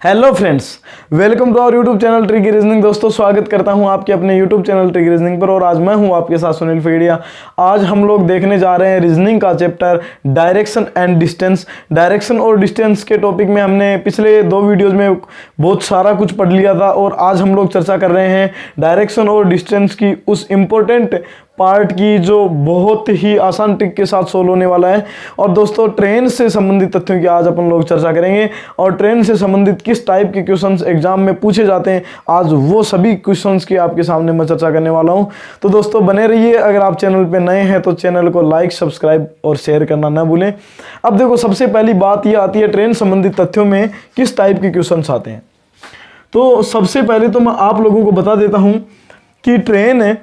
Hello friends, welcome to our YouTube channel tricky reasoning. दोस्तों स्वागत करता हूं आपके अपने यूट्यूब चैनल ट्रिकी रीजनिंग पर और आज मैं हूं आपके साथ सुनील फेडिया। आज हम लोग देखने जा रहे हैं रीजनिंग का chapter direction and distance. Direction और डिस्टेंस के टॉपिक में हमने पिछले दो वीडियोज में बहुत सारा कुछ पढ़ लिया था और आज हम लोग चर्चा कर रहे हैं डायरेक्शन और डिस्टेंस की उस इम्पोर्टेंट पार्ट की जो बहुत ही आसान ट्रिक के साथ सोल्व होने वाला है। और दोस्तों ट्रेन से संबंधित तथ्यों की आज अपन लोग चर्चा करेंगे और ट्रेन से संबंधित किस टाइप के क्वेश्चंस एग्जाम में पूछे जाते हैं आज वो सभी क्वेश्चंस की आपके सामने मैं चर्चा करने वाला हूं। तो दोस्तों बने रहिए। अगर आप चैनल पे नए हैं तो चैनल को लाइक, सब्सक्राइब और शेयर करना ना भूलें। अब देखो सबसे पहली बात ये आती है ट्रेन संबंधित तथ्यों में किस टाइप के क्वेश्चंस आते हैं। तो सबसे पहले तो मैं आप लोगों को बता देता हूं कि ट्रेन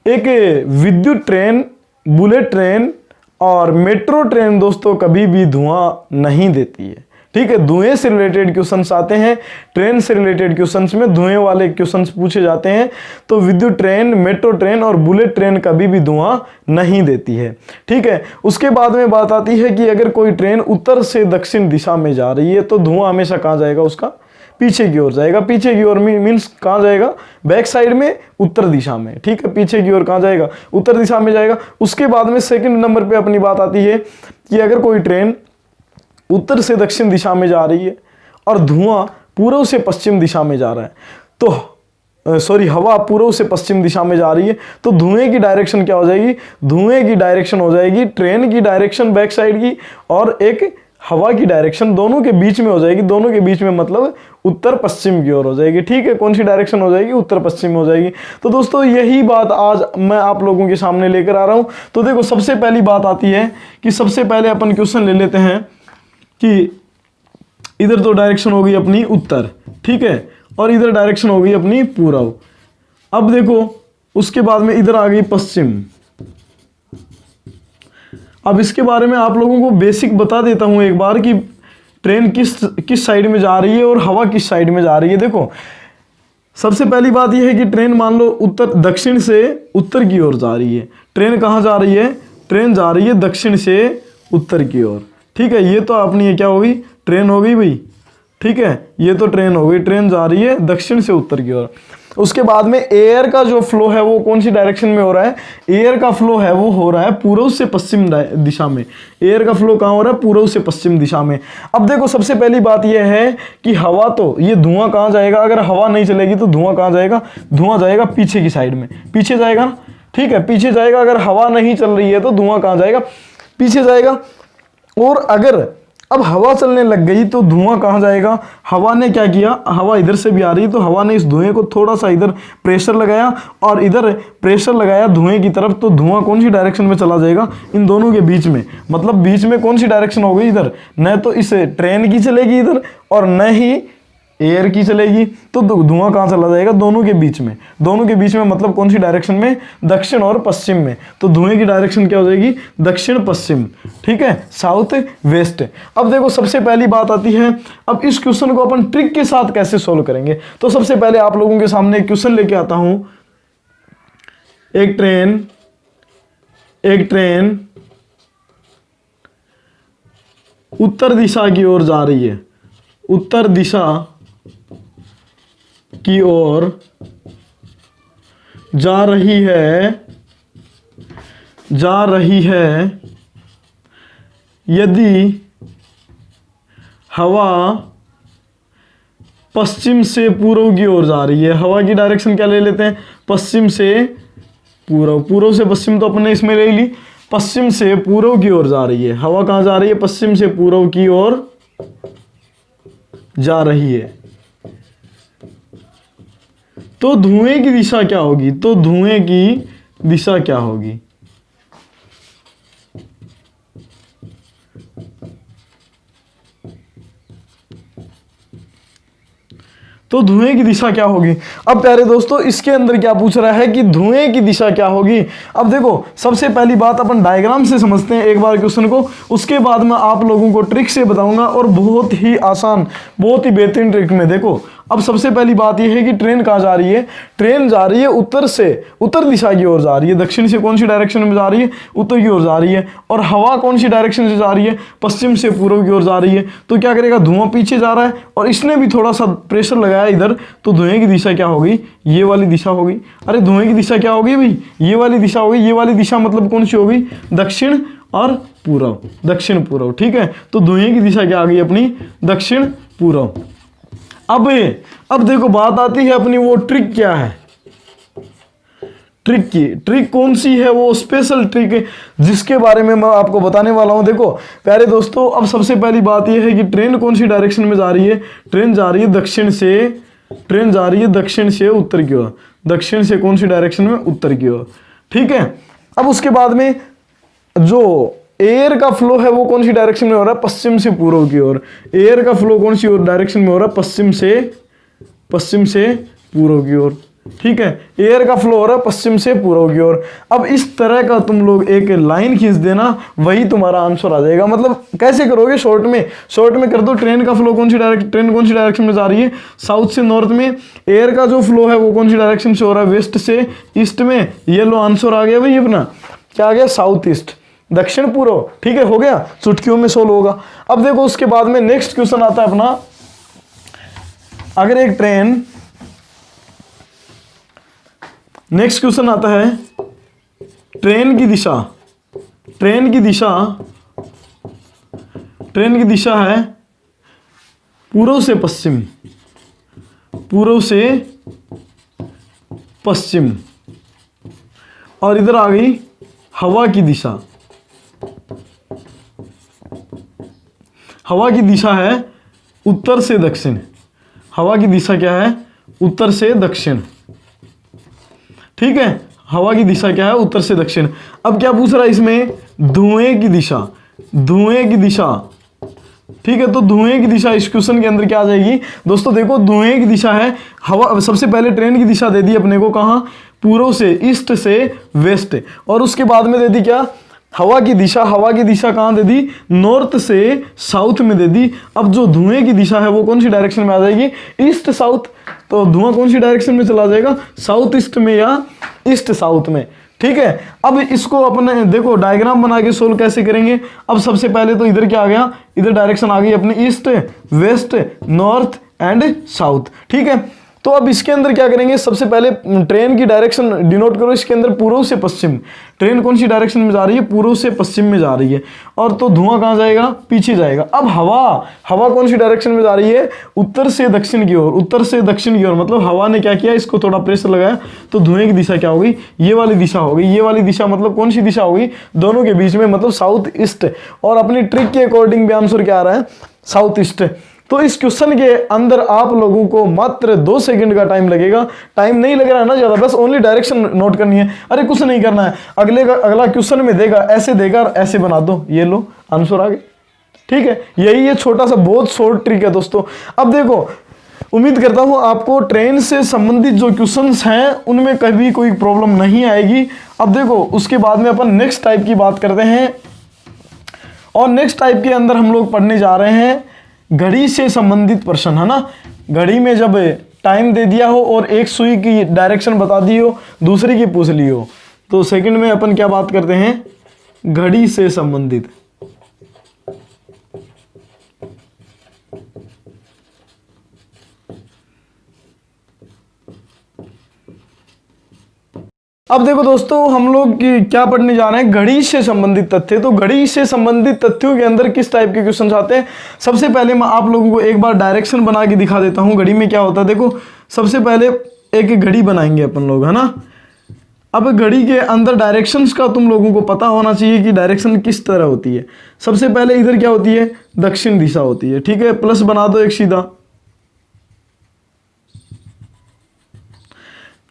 एक विद्युत ट्रेन, बुलेट ट्रेन और मेट्रो ट्रेन दोस्तों कभी भी धुआं नहीं देती है। ठीक है, धुएं से रिलेटेड क्वेश्चंस आते हैं। ट्रेन से रिलेटेड क्वेश्चंस में धुएं वाले क्वेश्चंस पूछे जाते हैं। तो विद्युत ट्रेन, मेट्रो ट्रेन और बुलेट ट्रेन कभी भी धुआं नहीं देती है। ठीक है, उसके बाद में बात आती है कि अगर कोई ट्रेन उत्तर से दक्षिण दिशा में जा रही है तो धुआं हमेशा कहाँ जाएगा, उसका पीछे की ओर जाएगा। पीछे की ओर मीन्स कहाँ जाएगा, बैक साइड में, उत्तर दिशा में। ठीक है, पीछे की ओर कहाँ जाएगा, उत्तर दिशा में जाएगा। उसके बाद में सेकंड नंबर पे अपनी बात आती है कि अगर कोई ट्रेन उत्तर से दक्षिण दिशा में जा रही है और धुआं पूर्व से पश्चिम दिशा में जा रहा है तो हवा पूर्व से पश्चिम दिशा में जा रही है तो धुएं की डायरेक्शन क्या हो जाएगी, धुएं की डायरेक्शन हो जाएगी ट्रेन की डायरेक्शन बैक साइड की और एक हवा की डायरेक्शन दोनों के बीच में हो जाएगी। दोनों के बीच में मतलब उत्तर पश्चिम की ओर हो जाएगी। ठीक है, कौन सी डायरेक्शन हो जाएगी, उत्तर पश्चिम हो जाएगी। तो दोस्तों यही बात आज मैं आप लोगों के सामने लेकर आ रहा हूं। तो देखो सबसे पहली बात आती है कि सबसे पहले अपन क्वेश्चन ले लेते हैं कि इधर तो डायरेक्शन हो गई अपनी उत्तर, ठीक है, और इधर डायरेक्शन हो गई अपनी पूर्व। अब देखो उसके बाद में इधर आ गई पश्चिम। अब इसके बारे में आप लोगों को बेसिक बता देता हूं एक बार कि ट्रेन किस साइड में जा रही है और हवा किस साइड में जा रही है। देखो सबसे पहली बात यह है कि ट्रेन मान लो उत्तर दक्षिण से उत्तर की ओर जा रही है। ट्रेन कहाँ जा रही है, ट्रेन जा रही है दक्षिण से उत्तर की ओर। ठीक है, ये तो अपनी ये क्या होगी, ट्रेन हो गई भाई। ठीक है, ये तो ट्रेन हो गई, ट्रेन जा रही है दक्षिण से उत्तर की ओर। उसके बाद में एयर का जो फ्लो है वो कौन सी डायरेक्शन में हो रहा है, एयर का फ्लो है वो हो रहा है पूर्व से पश्चिम दिशा में। एयर का फ्लो कहाँ हो रहा है, पूर्व से पश्चिम दिशा में। अब देखो सबसे पहली बात यह है कि हवा तो ये धुआं कहाँ जाएगा, अगर हवा नहीं चलेगी तो धुआं कहाँ जाएगा, धुआं जाएगा पीछे की साइड में, पीछे जाएगा ना। ठीक है, पीछे जाएगा। अगर हवा नहीं चल रही है तो धुआं कहाँ जाएगा, पीछे जाएगा। और अगर अब हवा चलने लग गई तो धुआं कहाँ जाएगा, हवा ने क्या किया, हवा इधर से भी आ रही है तो हवा ने इस धुएं को थोड़ा सा इधर प्रेशर लगाया और इधर प्रेशर लगाया धुएं की तरफ, तो धुआं कौन सी डायरेक्शन में चला जाएगा, इन दोनों के बीच में। मतलब बीच में कौन सी डायरेक्शन हो गई, इधर। न तो इस ट्रेन की चलेगी इधर और न ही एयर की चलेगी, तो धुआं कहाँ चला जाएगा, दोनों के बीच में। दोनों के बीच में मतलब कौन सी डायरेक्शन में, दक्षिण और पश्चिम में। तो धुएं की डायरेक्शन क्या हो जाएगी, दक्षिण पश्चिम। ठीक है, साउथ वेस्ट। अब देखो सबसे पहली बात आती है, अब इस क्वेश्चन को अपन ट्रिक के साथ कैसे सोल्व करेंगे। तो सबसे पहले आप लोगों के सामने एक क्वेश्चन लेके आता हूं। एक ट्रेन उत्तर दिशा की ओर जा रही है, उत्तर दिशा की ओर जा रही है। यदि हवा पश्चिम से पूर्व की ओर जा रही है, हवा की डायरेक्शन क्या ले लेते हैं, पश्चिम से पूर्व। पूर्व से पश्चिम तो अपने इसमें ले ली, पश्चिम से पूर्व की ओर जा रही है। हवा कहाँ जा रही है, पश्चिम से पूर्व की ओर जा रही है। तो धुएं की दिशा क्या होगी, तो धुएं की दिशा क्या होगी, तो धुएं की दिशा क्या होगी। अब प्यारे दोस्तों इसके अंदर क्या पूछ रहा है कि धुएं की दिशा क्या होगी। अब देखो सबसे पहली बात अपन डायग्राम से समझते हैं एक बार क्वेश्चन को, उसके बाद मैं आप लोगों को ट्रिक से बताऊंगा और बहुत ही आसान, बहुत ही बेहतरीन ट्रिक में। देखो अब सबसे पहली बात यह है कि ट्रेन कहाँ जा रही है, ट्रेन जा रही है उत्तर से, उत्तर दिशा की ओर जा रही है। दक्षिण से कौन सी डायरेक्शन में जा रही है, उत्तर की ओर जा रही है। और हवा कौन सी डायरेक्शन से जा रही है, पश्चिम से पूर्व की ओर जा रही है। तो क्या करेगा, धुआं पीछे जा रहा है और इसने भी थोड़ा सा प्रेशर लगाया इधर, तो धुएं की दिशा क्या होगी, ये वाली दिशा होगी। अरे धुएं की दिशा क्या होगी भाई, ये वाली दिशा होगी। ये वाली दिशा मतलब कौन सी होगी, दक्षिण और पूर्व, दक्षिण पूर्व। ठीक है, तो धुएं की दिशा क्या आ गई अपनी, दक्षिण पूर्व। अब देखो बात आती है अपनी, वो ट्रिक क्या है, ट्रिक की। ट्रिक कौन सी है, वो स्पेशल ट्रिक है जिसके बारे में मैं आपको बताने वाला हूं। देखो प्यारे दोस्तों, अब सबसे पहली बात यह है कि ट्रेन कौन सी डायरेक्शन में जा रही है, ट्रेन जा रही है दक्षिण से, ट्रेन जा रही है दक्षिण से उत्तर की ओर, दक्षिण से कौन सी डायरेक्शन में, उत्तर की ओर। ठीक है, अब उसके बाद में जो एयर का फ्लो है वो कौन सी डायरेक्शन में हो रहा है, पश्चिम से पूर्व की ओर। एयर का फ्लो कौन सी डायरेक्शन में हो रहा है, पश्चिम से पूर्व की ओर। ठीक है, एयर का फ्लो हो रहा है पश्चिम से पूर्व की ओर। अब इस तरह का तुम लोग एक लाइन खींच देना, वही तुम्हारा आंसर आ जाएगा। मतलब कैसे करोगे, शॉर्ट में कर दो। ट्रेन का फ्लो ट्रेन कौन सी डायरेक्शन में जा रही है, साउथ से नॉर्थ में। एयर का जो फ्लो है वो कौन सी डायरेक्शन से हो रहा है, वेस्ट से ईस्ट में। ये लो आंसर आ गया भाई अपना, क्या आ गया, साउथ ईस्ट, दक्षिण पूर्व। ठीक है, हो गया, चुटकियों में सोल्व होगा। अब देखो उसके बाद में नेक्स्ट क्वेश्चन आता है अपना, अगर एक ट्रेन, नेक्स्ट क्वेश्चन आता है, ट्रेन की दिशा है पूर्व से पश्चिम, और इधर आ गई हवा की दिशा। हवा की दिशा है उत्तर से दक्षिण। हवा की दिशा क्या है, उत्तर से दक्षिण। ठीक है, हवा की दिशा क्या है, उत्तर से दक्षिण। अब क्या पूछ रहा है इसमें, धुएं की दिशा। ठीक है, तो धुएं की दिशा इस क्वेश्चन के अंदर क्या आ जाएगी दोस्तों, देखो धुएं की दिशा है हवा। सबसे पहले ट्रेन की दिशा दे दी अपने को, कहां, पूर्व से, ईस्ट से वेस्ट। और उसके बाद में दे दी क्या, हवा की दिशा कहां दे दी, नॉर्थ से साउथ में दे दी। अब जो धुएं की दिशा है वो कौन सी डायरेक्शन में आ जाएगी, ईस्ट साउथ। तो धुआं कौन सी डायरेक्शन में चला जाएगा, साउथ ईस्ट में या ईस्ट साउथ में। ठीक है, अब इसको अपने देखो डायग्राम बना के सोल्व कैसे करेंगे। अब सबसे पहले तो इधर क्या आ गया, इधर डायरेक्शन आ गई अपनी east, west, north and south. ठीक है, तो अब इसके अंदर क्या करेंगे, सबसे पहले ट्रेन की डायरेक्शन डिनोट करो इसके अंदर, पूर्व से पश्चिम। ट्रेन कौन सी डायरेक्शन में जा रही है, पूर्व से पश्चिम में जा रही है। और तो धुआं कहाँ जाएगा, पीछे जाएगा। अब हवा कौन सी डायरेक्शन में जा रही है, उत्तर से दक्षिण की ओर। मतलब हवा ने क्या किया, इसको थोड़ा प्रेशर लगाया, तो धुएं की दिशा क्या होगी, ये वाली दिशा होगी। ये वाली दिशा मतलब कौन सी दिशा होगी, दोनों के बीच में, मतलब साउथ ईस्ट। और अपनी ट्रिक के अकॉर्डिंग भी आंसर क्या आ रहा है, साउथ ईस्ट। तो इस क्वेश्चन के अंदर आप लोगों को मात्र 2 सेकंड का टाइम लगेगा। टाइम नहीं लग रहा है ना ज्यादा, बस ओनली डायरेक्शन नोट करनी है। अरे कुछ नहीं करना है, अगला क्वेश्चन में देगा, ऐसे देगा, ऐसे बना दो, ये लो आंसर आ गया। ठीक है, यही ये छोटा सा बहुत शॉर्ट ट्रिक है दोस्तों। अब देखो, उम्मीद करता हूं आपको ट्रेन से संबंधित जो क्वेश्चंस हैं उनमें कभी कोई प्रॉब्लम नहीं आएगी। अब देखो उसके बाद में अपन नेक्स्ट टाइप की बात करते हैं, और नेक्स्ट टाइप के अंदर हम लोग पढ़ने जा रहे हैं घड़ी से संबंधित प्रश्न, है ना। घड़ी में जब टाइम दे दिया हो और एक सुई की डायरेक्शन बता दी हो, दूसरी की पूछ ली हो, तो सेकंड में अपन क्या बात करते हैं, घड़ी से संबंधित। अब देखो दोस्तों, हम लोग क्या पढ़ने जा रहे हैं, घड़ी से संबंधित तथ्य। तो घड़ी से संबंधित तथ्यों के अंदर किस टाइप के क्वेश्चन आते हैं, सबसे पहले मैं आप लोगों को एक बार डायरेक्शन बना के दिखा देता हूं घड़ी में क्या होता है। देखो सबसे पहले एक घड़ी बनाएंगे अपन लोग, है ना। अब घड़ी के अंदर डायरेक्शंस का तुम लोगों को पता होना चाहिए कि डायरेक्शन किस तरह होती है। सबसे पहले इधर क्या होती है, दक्षिण दिशा होती है। ठीक है, प्लस बना दो एक सीधा,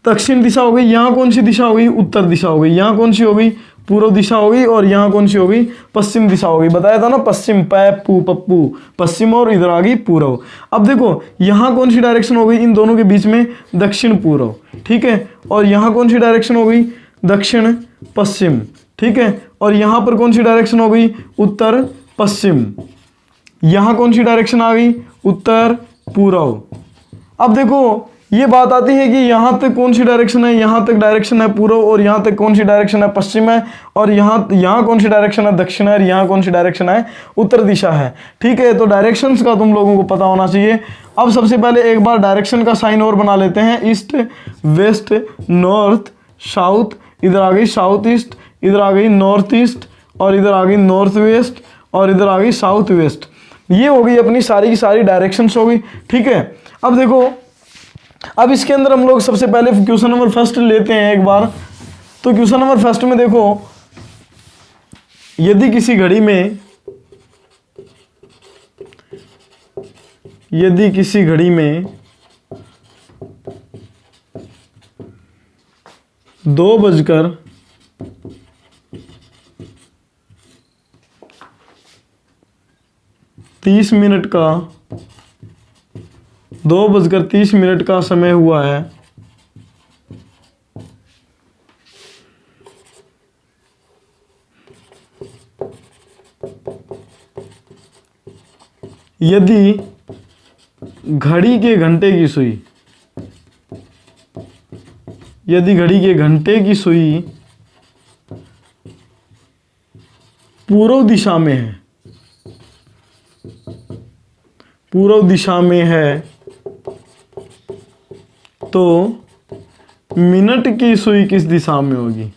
दक्षिण दिशा हो गई। यहाँ कौन सी दिशा हो गई, उत्तर दिशा हो गई। यहाँ कौन सी हो गई, पूर्व दिशा हो गई। और यहाँ कौन सी हो गई, पश्चिम दिशा हो गई। बताया था ना, पश्चिम, पप्पू पप्पू, पश्चिम, और इधर आ गई पूर्व। अब देखो यहाँ कौन सी डायरेक्शन हो गई, इन दोनों के बीच में दक्षिण पूर्व। ठीक है, और यहाँ कौन सी डायरेक्शन हो गई, दक्षिण पश्चिम। ठीक है, और यहाँ पर कौन सी डायरेक्शन हो गई, उत्तर पश्चिम। यहाँ कौन सी डायरेक्शन आ गई, उत्तर पूर्व। अब देखो ये बात आती है कि यहाँ तक कौन सी डायरेक्शन है, यहाँ तक डायरेक्शन है पूर्व, और यहाँ तक कौन सी डायरेक्शन है पश्चिम है, और यहाँ कौन सी डायरेक्शन है दक्षिण है, और यहाँ कौन सी डायरेक्शन है उत्तर दिशा है। ठीक है, तो डायरेक्शंस का तुम लोगों को पता होना चाहिए। अब सबसे पहले एक बार डायरेक्शन का साइन और बना लेते हैं। ईस्ट, वेस्ट, नॉर्थ, साउथ, इधर आ गई साउथ ईस्ट, इधर आ गई नॉर्थ ईस्ट, और इधर आ गई नॉर्थ वेस्ट, और इधर आ गई साउथ वेस्ट। ये हो गई अपनी सारी की सारी डायरेक्शंस हो गई। ठीक है, अब देखो, अब इसके अंदर हम लोग सबसे पहले क्वेश्चन नंबर फर्स्ट लेते हैं एक बार। तो क्वेश्चन नंबर फर्स्ट में देखो, यदि किसी घड़ी में 2:30 का समय हुआ है, यदि घड़ी के घंटे की सुई पूर्व दिशा में है तो मिनट की सुई किस दिशा में होगी?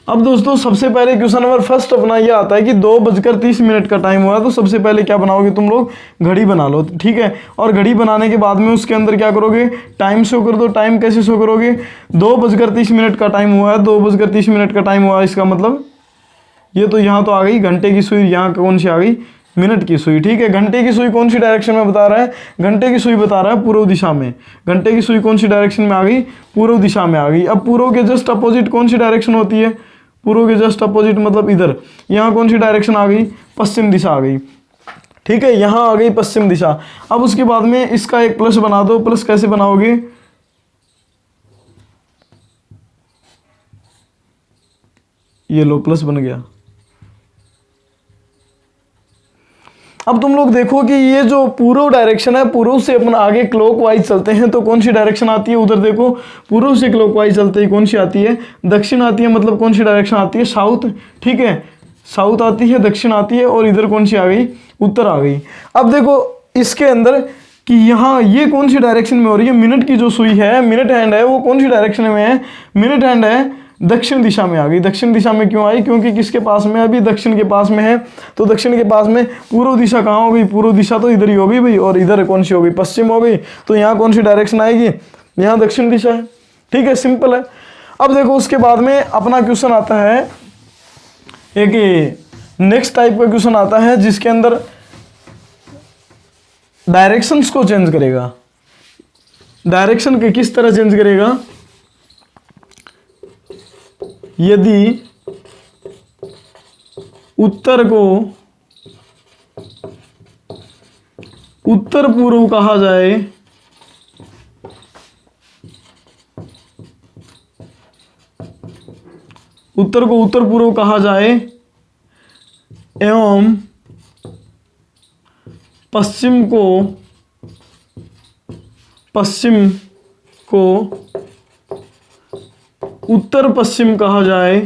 अब दोस्तों सबसे पहले क्वेश्चन नंबर फर्स्ट अपना ये आता है कि 2:30 का टाइम हुआ, तो सबसे पहले क्या बनाओगे तुम लोग? घड़ी बना लो। ठीक है, और घड़ी बनाने के बाद में उसके अंदर क्या करोगे? टाइम शो कर दो। टाइम कैसे शो करोगे? 2:30 का टाइम हुआ है, 2:30 का टाइम हुआ है, इसका मतलब ये तो यहाँ तो आ गई घंटे की सुई, यहाँ कौन सी आ गई? मिनट की सुई। ठीक है, घंटे की सुई कौन सी डायरेक्शन में बता रहा है? घंटे की सुई बता रहा है पूर्व दिशा में। घंटे की सुई कौन सी डायरेक्शन में आ गई? पूर्व दिशा में आ गई। अब पूर्व के जस्ट अपोजिट कौन सी डायरेक्शन होती है? पूर्व के जस्ट अपोजिट मतलब इधर, यहाँ कौन सी डायरेक्शन आ गई? पश्चिम दिशा आ गई। ठीक है, यहाँ आ गई पश्चिम दिशा। अब उसके बाद में इसका एक प्लस बना दो। प्लस कैसे बनाओगे? ये लो प्लस बन गया। अब तुम लोग देखो कि ये जो पूर्व डायरेक्शन है, पूर्व से अपन आगे क्लॉकवाइज चलते हैं तो कौन सी डायरेक्शन आती है? उधर देखो, पूर्व से क्लॉकवाइज चलते ही कौन सी आती है? दक्षिण आती है। मतलब कौन सी डायरेक्शन आती है? साउथ। ठीक है, साउथ आती है, दक्षिण आती है, और इधर कौन सी आ गई? उत्तर आ गई। अब देखो इसके अंदर कि यहाँ ये कौन सी डायरेक्शन में हो रही है? मिनट की जो सुई है, मिनट हैंड है, वो कौन सी डायरेक्शन में है? मिनट हैंड है दक्षिण दिशा में आ गई। दक्षिण दिशा में क्यों आई? क्योंकि किसके पास में? अभी दक्षिण के पास में है। तो दक्षिण के पास में पूर्व दिशा कहाँ हो गई? पूर्व दिशा तो इधर ही हो गई भाई, और इधर कौन सी हो गई? पश्चिम हो गई। तो यहाँ कौन सी डायरेक्शन आएगी? यहाँ दक्षिण दिशा है। ठीक है, सिंपल है। अब देखो उसके बाद में अपना क्वेश्चन आता है, एक नेक्स्ट टाइप का क्वेश्चन आता है जिसके अंदर डायरेक्शंस को चेंज करेगा। डायरेक्शन के किस तरह चेंज करेगा? यदि उत्तर को उत्तर पूर्व कहा जाए, उत्तर को उत्तर पूर्व कहा जाए एवं पश्चिम को उत्तर पश्चिम कहा जाए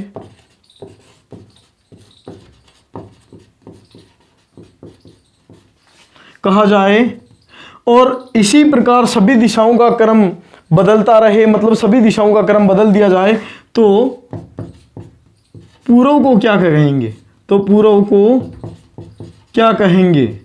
और इसी प्रकार सभी दिशाओं का क्रम बदलता रहे, मतलब सभी दिशाओं का क्रम बदल दिया जाए, तो पूर्व को क्या कहेंगे? तो पूर्व को क्या कहेंगे?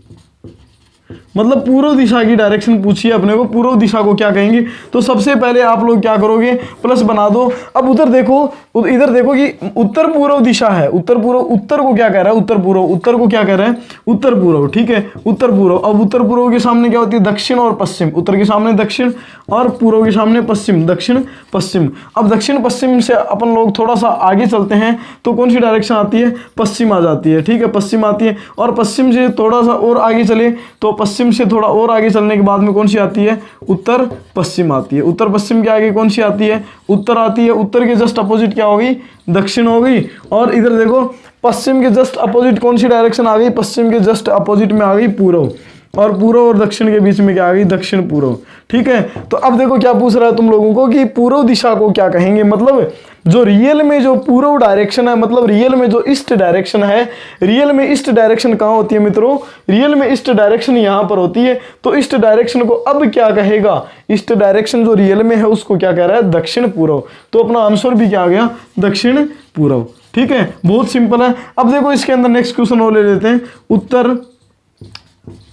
मतलब पूर्व दिशा की डायरेक्शन पूछिए अपने को, पूर्व दिशा को क्या कहेंगे? तो सबसे पहले आप लोग क्या करोगे? प्लस बना दो। अब उधर देखो, इधर देखो कि उत्तर पूर्व दिशा है। उत्तर पूर्व, उत्तर को क्या कह रहा है? उत्तर पूर्व। उत्तर को क्या कह रहा है? उत्तर पूर्व। ठीक है, उत्तर पूर्व। अब उत्तर पूर्व के सामने क्या होती है? दक्षिण और पश्चिम। उत्तर के सामने दक्षिण और पूर्व के सामने पश्चिम। दक्षिण पश्चिम। अब दक्षिण पश्चिम से अपन लोग थोड़ा सा आगे चलते हैं तो कौन सी डायरेक्शन आती है? पश्चिम आ जाती है। ठीक है, पश्चिम आती है। और पश्चिम से थोड़ा सा और आगे चले तो पश्चिम पश्चिम से थोड़ा और आगे चलने के बाद में कौन सी आती है, उत्तर पश्चिम आती है। उत्तर पश्चिम के आगे कौन सी आती है, उत्तर आती है। उत्तर के जस्ट अपोजिट क्या होगी, दक्षिण होगी। और इधर देखो पश्चिम के जस्ट अपोजिट कौन सी डायरेक्शन आ गई, पश्चिम के जस्ट अपोजिट में आ गई पूर्व, और पूर्व और दक्षिण के बीच में क्या आ गई, दक्षिण पूर्व। ठीक है, तो अब देखो क्या पूछ रहा है तुम लोगों को कि पूर्व दिशा को क्या कहेंगे, मतलब जो रियल में जो पूर्व डायरेक्शन है, मतलब रियल में जो ईस्ट डायरेक्शन है, रियल में ईस्ट डायरेक्शन कहाँ होती है मित्रों, रियल में ईस्ट डायरेक्शन यहाँ पर होती है। तो ईस्ट डायरेक्शन को अब क्या कहेगा, ईस्ट डायरेक्शन जो रियल में है उसको क्या कह रहा है, दक्षिण पूर्व। तो अपना आंसर भी क्या आ गया, दक्षिण पूर्व। ठीक है, बहुत सिंपल है। अब देखो इसके अंदर नेक्स्ट क्वेश्चन और ले लेते हैं, उत्तर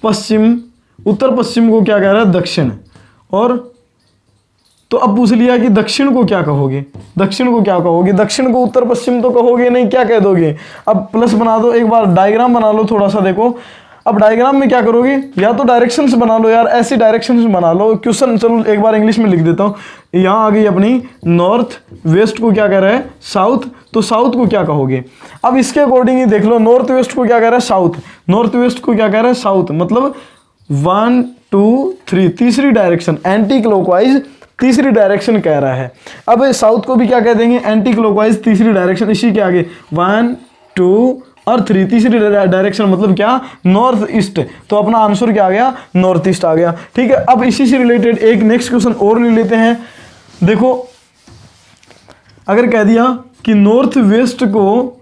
पश्चिम। उत्तर पश्चिम को क्या कह रहा है, दक्षिण। और तो अब पूछ लिया कि दक्षिण को क्या कहोगे, दक्षिण को क्या कहोगे, दक्षिण को उत्तर पश्चिम तो कहोगे नहीं, क्या कह दोगे। अब प्लस बना दो, एक बार डायग्राम बना लो थोड़ा सा। देखो अब डायग्राम में क्या करोगे, या तो डायरेक्शंस बना लो यार, ऐसी डायरेक्शंस बना लो। क्वेश्चन चलो एक बार इंग्लिश में लिख देता हूँ। यहाँ आ गई अपनी नॉर्थ, वेस्ट को क्या कह रहा है, साउथ। तो साउथ को क्या कहोगे, अब इसके अकॉर्डिंग ही देख लो। नॉर्थ वेस्ट को क्या कह रहा है, साउथ। नॉर्थ वेस्ट को क्या कह रहा है, साउथ। मतलब 1 2 3 तीसरी डायरेक्शन, एंटी क्लॉकवाइज तीसरी डायरेक्शन कह रहा है। अब साउथ को भी क्या कह देंगे, एंटी क्लॉकवाइज तीसरी डायरेक्शन। इसी के आगे 1 2 और 3 तीसरी डायरेक्शन, मतलब क्या, नॉर्थ ईस्ट। तो अपना आंसर क्या आ गया, नॉर्थ ईस्ट आ गया। ठीक है, अब इसी से रिलेटेड एक नेक्स्ट क्वेश्चन और ले लेते हैं। देखो अगर कह दिया कि नॉर्थ वेस्ट को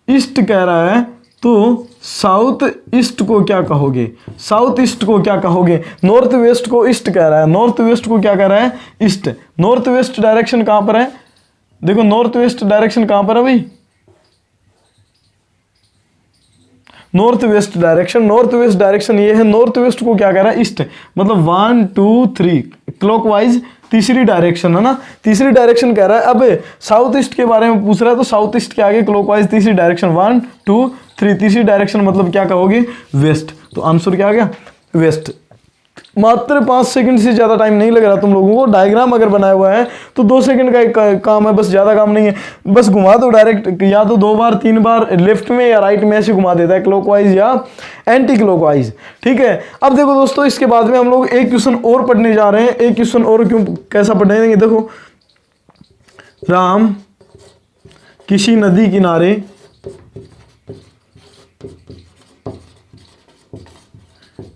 ईस्ट कह रहा है, तो साउथ ईस्ट को क्या कहोगे, साउथ ईस्ट को क्या कहोगे। नॉर्थ वेस्ट को ईस्ट कह रहा है, नॉर्थ वेस्ट को क्या कह रहा है, ईस्ट। नॉर्थ वेस्ट डायरेक्शन कहां पर है, देखो नॉर्थ वेस्ट डायरेक्शन कहां पर है भाई, north west direction. North west direction ये है, नॉर्थ वेस्ट को क्या कह रहा है, ईस्ट। मतलब 1 2 3 क्लॉकवाइज तीसरी डायरेक्शन है ना, तीसरी डायरेक्शन कह रहा है। अब साउथ ईस्ट के बारे में पूछ रहा है, तो साउथ ईस्ट के आगे क्लॉकवाइज तीसरी डायरेक्शन 1 2 3 तीसरी डायरेक्शन, मतलब क्या कहोगे, वेस्ट। तो आंसर क्या आ गया, वेस्ट। मात्र 5 सेकंड से ज़्यादा टाइम नहीं लग रहा तुम लोगों को। डायग्राम अगर बनाया हुआ है तो 2 सेकंड का एक काम है, बस ज़्यादा काम नहीं है। बस घुमा दो डायरेक्ट, या तो 2 बार 3 बार लेफ्ट में या राइट में ऐसे घुमा देता है, क्लॉकवाइज या एंटी क्लॉकवाइज। ठीक है, अब देखो दोस्तों इसके बाद में हम लोग एक क्वेश्चन और पढ़ने जा रहे हैं। एक क्वेश्चन और क्यों, कैसा पढ़ेंगे, देखो राम किसी नदी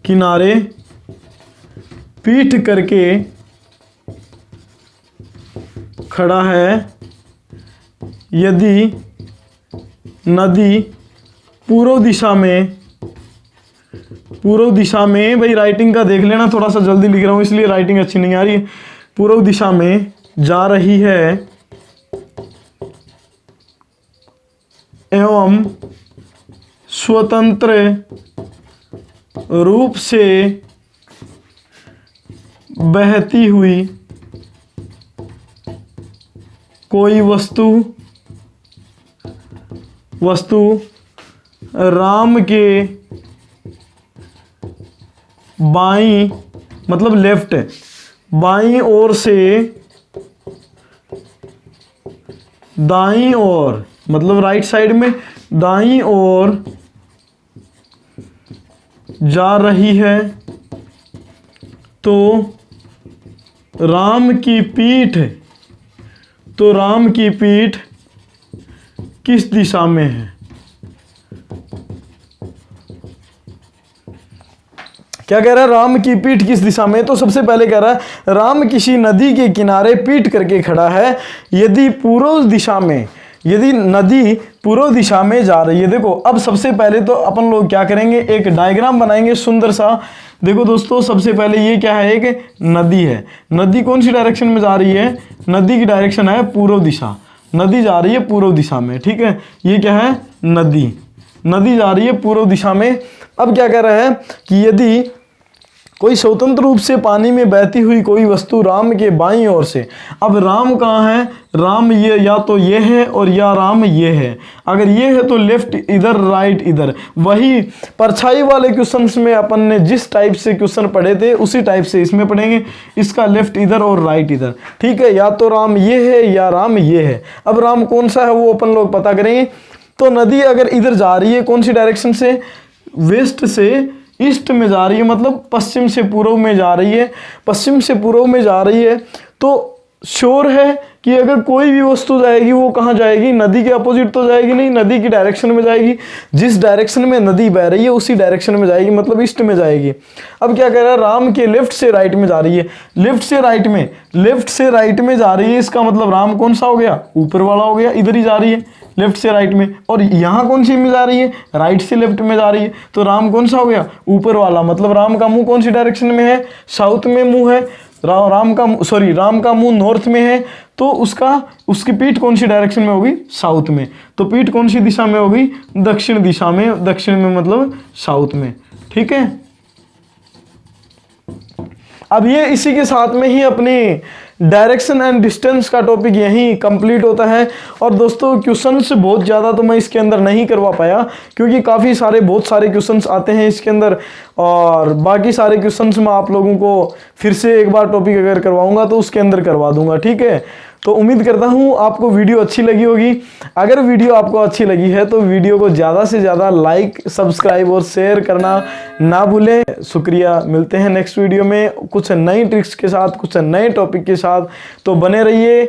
किनारे पीठ करके खड़ा है, यदि नदी पूर्व दिशा में, भाई राइटिंग का देख लेना, थोड़ा सा जल्दी लिख रहा हूँ इसलिए राइटिंग अच्छी नहीं आ रही है। पूर्व दिशा में जा रही है एवं स्वतंत्र रूप से बहती हुई कोई वस्तु राम के बाईं, मतलब लेफ्ट, बाईं ओर से दाईं ओर, मतलब राइट साइड में दाईं ओर जा रही है, तो राम की पीठ किस दिशा में है। क्या कह रहा है, राम की पीठ किस दिशा में। तो सबसे पहले कह रहा है राम किसी नदी के किनारे पीठ करके खड़ा है, यदि नदी पूर्व दिशा में जा रही है। देखो अब सबसे पहले तो अपन लोग क्या करेंगे, एक डायग्राम बनाएंगे सुंदर सा। देखो दोस्तों सबसे पहले ये क्या है, एक नदी है। नदी कौन सी डायरेक्शन में जा रही है, नदी की डायरेक्शन है पूर्व दिशा, नदी जा रही है पूर्व दिशा में। ठीक है, ये क्या है, नदी जा रही है पूर्व दिशा में। अब क्या कह रहा है कि यदि कोई स्वतंत्र रूप से पानी में बहती हुई कोई वस्तु राम के बाईं ओर से, अब राम कहाँ है, राम ये या तो ये है और या राम ये है। अगर ये है तो लेफ्ट इधर, राइट इधर। वही परछाई वाले क्वेश्चंस में अपन ने जिस टाइप से क्वेश्चन पढ़े थे उसी टाइप से इसमें पढ़ेंगे, इसका लेफ्ट इधर और राइट इधर। ठीक है, या तो राम ये है या राम ये है। अब राम कौन सा है वो अपन लोग पता करेंगे। तो नदी अगर इधर जा रही है, कौन सी डायरेक्शन से, वेस्ट से, ईस्ट में जा रही है, मतलब पश्चिम से पूर्व में जा रही है, पश्चिम से पूर्व में जा रही है, तो श्योर है कि अगर कोई भी वस्तु जाएगी वो कहाँ जाएगी, नदी के अपोजिट तो जाएगी नहीं, नदी की डायरेक्शन में जाएगी। जिस डायरेक्शन में नदी बह रही है उसी डायरेक्शन में जाएगी, मतलब ईस्ट में जाएगी। अब क्या कह रहा है, राम के लेफ्ट से राइट में जा रही है, लेफ्ट से राइट में जा रही है, इसका मतलब राम कौन सा हो गया, ऊपर वाला हो गया, इधर ही जा रही है लेफ्ट से राइट में। और यहाँ कौन सी में जा रही है, राइट से लेफ्ट में जा रही है, तो राम कौन सा हो गया, ऊपर वाला। मतलब राम का मुंह कौन सी डायरेक्शन में है, साउथ में मुंह है। राम का मुंह नॉर्थ में है, तो उसकी पीठ कौन सी डायरेक्शन में होगी, साउथ में। तो पीठ कौन सी दिशा में होगी, दक्षिण दिशा में, दक्षिण में मतलब साउथ में। ठीक है, अब ये इसी के साथ में ही अपनी डायरेक्शन एंड डिस्टेंस का टॉपिक यहीं कंप्लीट होता है। और दोस्तों क्वेश्चंस बहुत ज़्यादा तो मैं इसके अंदर नहीं करवा पाया, क्योंकि बहुत सारे क्वेश्चंस आते हैं इसके अंदर, और बाकी सारे क्वेश्चंस मैं आप लोगों को फिर से एक बार टॉपिक अगर करवाऊंगा तो उसके अंदर करवा दूंगा। ठीक है, तो उम्मीद करता हूँ आपको वीडियो अच्छी लगी होगी। अगर वीडियो आपको अच्छी लगी है तो वीडियो को ज़्यादा से ज़्यादा लाइक, सब्सक्राइब और शेयर करना ना भूलें। शुक्रिया, मिलते हैं नेक्स्ट वीडियो में कुछ नई ट्रिक्स के साथ, कुछ नए टॉपिक के साथ, तो बने रहिए।